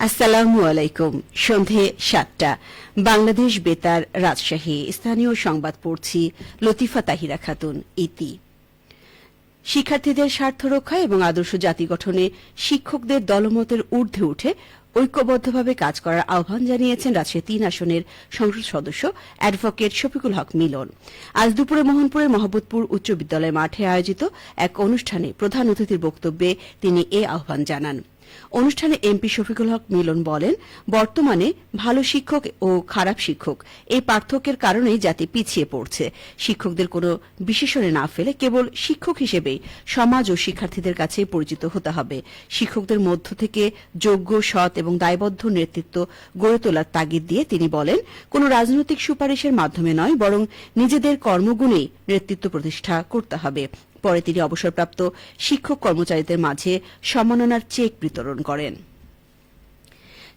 আসসালামু আলাইকুম। সন্ধে ৭টা বাংলাদেশ বেতার রাজশাহী। স্থানীয় সংবাদ পড়ছি লতিফা তাহিরা খাতুন। ইতি। শিক্ষার্থীদের স্বার্থ রক্ষা এবং আদর্শ জাতি গঠনে শিক্ষকদের দলমতের ঊর্ধ্বে উঠে ঐক্যবদ্ধভাবে কাজ করার আহ্বান জানিয়েছেন রাজশাহী ৩ আসনের সংসদ সদস্য অ্যাডভোকেট শফিকুল হক মিলন। আজ দুপুরে মোহনপুরের মহব্বতপুর উচ্চ বিদ্যালয় মাঠে আয়োজিত এক অনুষ্ঠানে প্রধান অতিথির বক্তব্যে তিনি এ আহ্বান জানান। অনুষ্ঠানে এমপি শফিকুল হক মিলন বলেন, বর্তমানে ভালো শিক্ষক ও খারাপ শিক্ষক এই পার্থক্যের কারণেই জাতি পিছিয়ে পড়ছে। শিক্ষকদের কোনো বিশেষণে না ফেলে কেবল শিক্ষক হিসেবেই সমাজ ও শিক্ষার্থীদের কাছে পরিচিত হতে হবে। শিক্ষকদের মধ্য থেকে যোগ্য, সৎ এবং দায়বদ্ধ নেতৃত্ব গড়ে তোলার তাগিদ দিয়ে তিনি বলেন, কোনো রাজনৈতিক সুপারিশের মাধ্যমে নয়, বরং নিজেদের কর্মগুণেই নেতৃত্ব প্রতিষ্ঠা করতে হবে। পরে তিনি অবসরপ্রাপ্ত শিক্ষক কর্মচারীদের মাঝে সম্মাননার চেক বিতরণ করেন।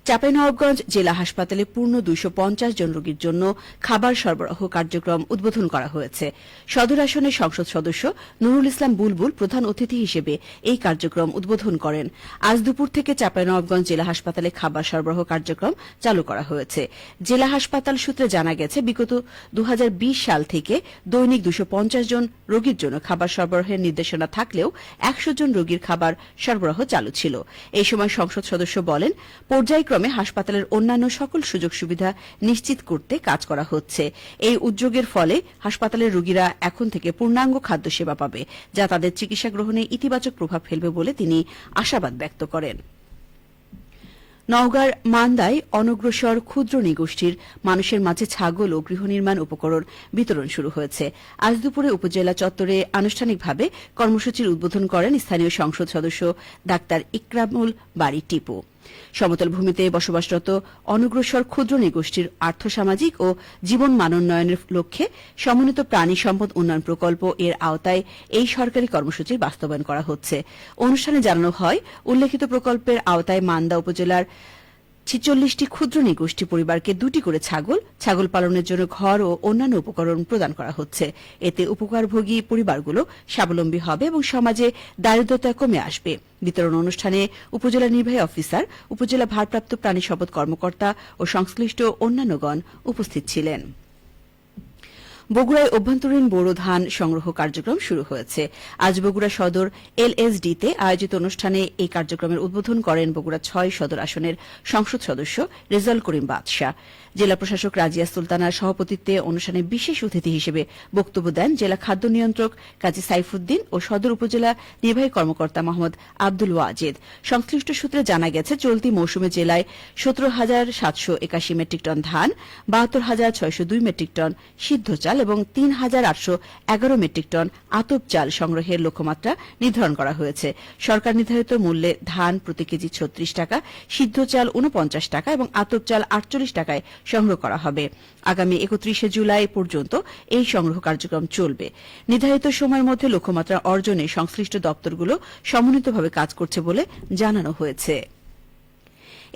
চাঁপাইনবাবগঞ্জ জেলা হাসপাতালে পূর্ণ ২৫০ জন রোগীর জন্য খাবার সরবরাহ কার্যক্রম উদ্বোধন করা হয়েছে। সদর আসনের সংসদ সদস্য নুরুল ইসলাম বুলবুল প্রধান অতিথি হিসেবে এই কার্যক্রম উদ্বোধন করেন। আজ দুপুর থেকে চাঁপাইনবাবগঞ্জ জেলা হাসপাতালে খাবার সরবরাহ কার্যক্রম চালু করা হয়েছে। জেলা হাসপাতাল সূত্রে জানা গেছে, বিগত ২০২০ সাল থেকে দৈনিক ২৫০ জন রোগীর জন্য খাবার সরবরাহের নির্দেশনা থাকলেও ১০০ জন রোগীর খাবার সরবরাহ চালু ছিল। এই সময় সংসদ সদস্য বলেন, পর্যায়ক্রমে হাসপাতালের অন্যান্য সকল সুযোগ সুবিধা নিশ্চিত করতে কাজ করা হচ্ছে। এই উদ্যোগের ফলে হাসপাতালের রোগীরা এখন থেকে পূর্ণাঙ্গ খাদ্য সেবা পাবে, যা তাদের চিকিৎসা গ্রহণে ইতিবাচক প্রভাব ফেলবে বলে তিনি আশাবাদ ব্যক্ত করেন। নওগাঁর মান্দায় অনগ্রসর ক্ষুদ্র নৃগোষ্ঠীর মানুষের মাঝে ছাগল ও গৃহনির্মাণ উপকরণ বিতরণ শুরু হয়েছে। আজ দুপুরে উপজেলা চত্বরে আনুষ্ঠানিকভাবে কর্মসূচির উদ্বোধন করেন স্থানীয় সংসদ সদস্য ডাক্তার ইকরামুল বারী টিপু। সমতল ভূমিতে বসবাসরত অনগ্রসর ক্ষুদ্র নৃগোষ্ঠীর আর্থসামাজিক ও জীবন মানোন্নয়নের লক্ষ্যে সমন্বিত প্রাণী সম্পদ উন্নয়ন প্রকল্প এর আওতায় এই সরকারি কর্মসূচির বাস্তবায়ন করা হচ্ছে। অনুষ্ঠানে জানানো হয়, উল্লেখিত প্রকল্পের আওতায় মান্দা উপজেলার ৪৬টি ক্ষুদ্র নৃগোষ্ঠী পরিবারকে ২টি করে ছাগল পালনের জন্য ঘর ও অন্যান্য উপকরণ প্রদান করা হচ্ছে। এতে উপকারভোগী পরিবারগুলো স্বাবলম্বী হবে এবং সমাজে দারিদ্র্যতা কমে আসবে। বিতরণ অনুষ্ঠানে উপজেলা নির্বাহী অফিসার, উপজেলা ভারপ্রাপ্ত প্রাণী সম্পদ কর্মকর্তা ও সংশ্লিষ্ট অন্যান্যগণ উপস্থিত ছিলেন। বগুড়ায় অভ্যন্তরীণ বোরো ধান সংগ্রহ কার্যক্রম শুরু হয়েছে। আজ বগুড়া সদর এলএসডিতে আয়োজিত অনুষ্ঠানে এই কার্যক্রমের উদ্বোধন করেন বগুড়া ৬ সদর আসনের সংসদ সদস্য রেজাউল করিম বাদশাহ। জেলা প্রশাসক রাজিয়া সুলতানার সভাপতিত্বে অনুষ্ঠানে বিশেষ অতিথি হিসেবে বক্তব্য দেন জেলা খাদ্য নিয়ন্ত্রক কাজী সাইফুদ্দিন ও সদর উপজেলা নির্বাহী কর্মকর্তা মোহাম্মদ আব্দুল ওয়াজেদ। সংশ্লিষ্ট সূত্রে জানা গেছে, চলতি মৌসুমে জেলায় ১৭,৭৮১ মেট্রিক টন ধান, ৭২,৬০২ মেট্রিক টন সিদ্ধ চাল এবং ৩,৮১১ মেট্রিক টন আতপ চাল সংগ্রহের লক্ষ্যমাত্রা নির্ধারণ করা হয়েছে। সরকার নির্ধারিত মূল্যে ধান প্রতি কেজি ৩৬ টাকা, সিদ্ধ চাল ৪৯ টাকা এবং আতপ চাল ৪৮ টাকায় সংগ্রহ করা হবে। আগামী ৩১ জুলাই পর্যন্ত এই সংগ্রহ কার্যক্রম চলবে। নির্ধারিত সময়ের মধ্যে লক্ষ্যমাত্রা অর্জনে সংশ্লিষ্ট দপ্তরগুলো সমন্বিতভাবে কাজ করছে বলে জানানো হয়েছে।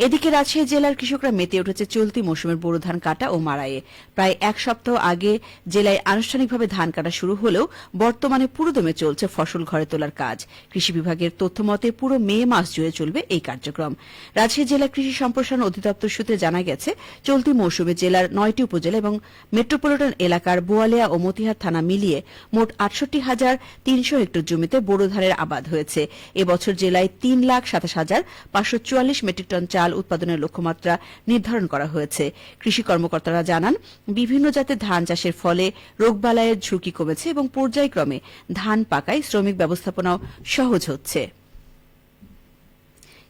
এদিকে রাজশাহী জেলার কৃষকরা মেতে উঠেছে চলতি মৌসুমের বোরো ধান কাটা ও মাড়াইয়ে। প্রায় এক সপ্তাহ আগে জেলায় আনুষ্ঠানিকভাবে ধান কাটা শুরু হলেও বর্তমানে পুরোদমে চলছে ফসল ঘরে তোলার কাজ। কৃষি বিভাগের তথ্যমতে পুরো মে মাস জুড়ে চলবে এই কার্যক্রম। রাজশাহী জেলা কৃষি সম্প্রসারণ অধিদপ্তর সূত্রে জানা গেছে, চলতি মৌসুমে জেলার ৯টি উপজেলা এবং মেট্রোপলিটন এলাকার বোয়ালিয়া ও মতিহার থানা মিলিয়ে মোট ৬৮,৩০০ হেক্টর জমিতে বোরো ধানের আবাদ হয়েছে। এবছর জেলায় ৩,২৭,৫৪৪ মেট্রিক টন চাল উৎপাদনের লক্ষ্যমাত্রা নির্ধারণ করা হয়েছে। কৃষি কর্মকর্তারা জানান, বিভিন্ন জাতের ধান চাষের ফলে রোগবালাইয়ের ঝুঁকি কমেছে এবং পর্যায়ক্রমে ধান পাকায় শ্রমিক ব্যবস্থাপনাও সহজ হচ্ছে।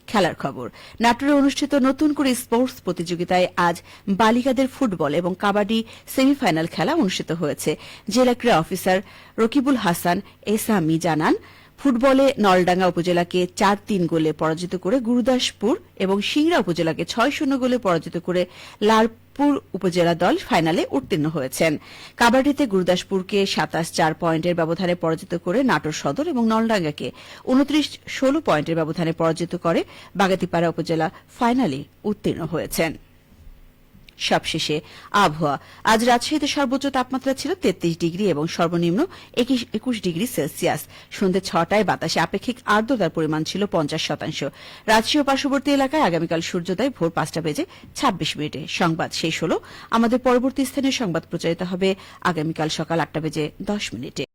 খেলার খবর। নাটোরে অনুষ্ঠিত নতুন করে স্পোর্টস প্রতিযোগিতায় আজ বালিকাদের ফুটবল এবং কাবাডি সেমিফাইনাল খেলা অনুষ্ঠিত হয়েছে। জেলা ক্রীড়া অফিসার রকিবুল হাসান এসামি জানান, ফুটবলে নলডাঙ্গা উপজেলাকে ৪-৩ গোলে পরাজিত করে গুরুদাসপুর এবং সিংড়া উপজেলাকে ৬-০ গোলে পরাজিত করে লালপুর উপজেলা দল ফাইনালে উত্তীর্ণ হয়েছেন। কাবাডিতে গুরুদাসপুরকে ২৭-৪ পয়েন্টের ব্যবধানে পরাজিত করে নাটোর সদর এবং নলডাঙ্গাকে ২৯-১৬ পয়েন্টের ব্যবধানে পরাজিত করে বাগাতিপাড়া উপজেলা ফাইনালে উত্তীর্ণ হয়েছেন। সবশেষে আবহাওয়া। আজ রাজশাহীতে সর্বোচ্চ তাপমাত্রা ছিল 33 ডিগ্রি এবং সর্বনিম্ন 21 ডিগ্রি সেলসিয়াস। সন্ধ্যে 6টায় বাতাসে আপেক্ষিক আর্দ্রতার পরিমাণ ছিল 50%। রাজশাহী ও পার্শ্ববর্তী এলাকায় আগামীকাল সূর্যোদয় ভোর 5:26 সংবাদ শেষ হল। আমাদের পরবর্তী স্থানীয় সংবাদ প্রচারিত হবে আগামীকাল সকাল 8:10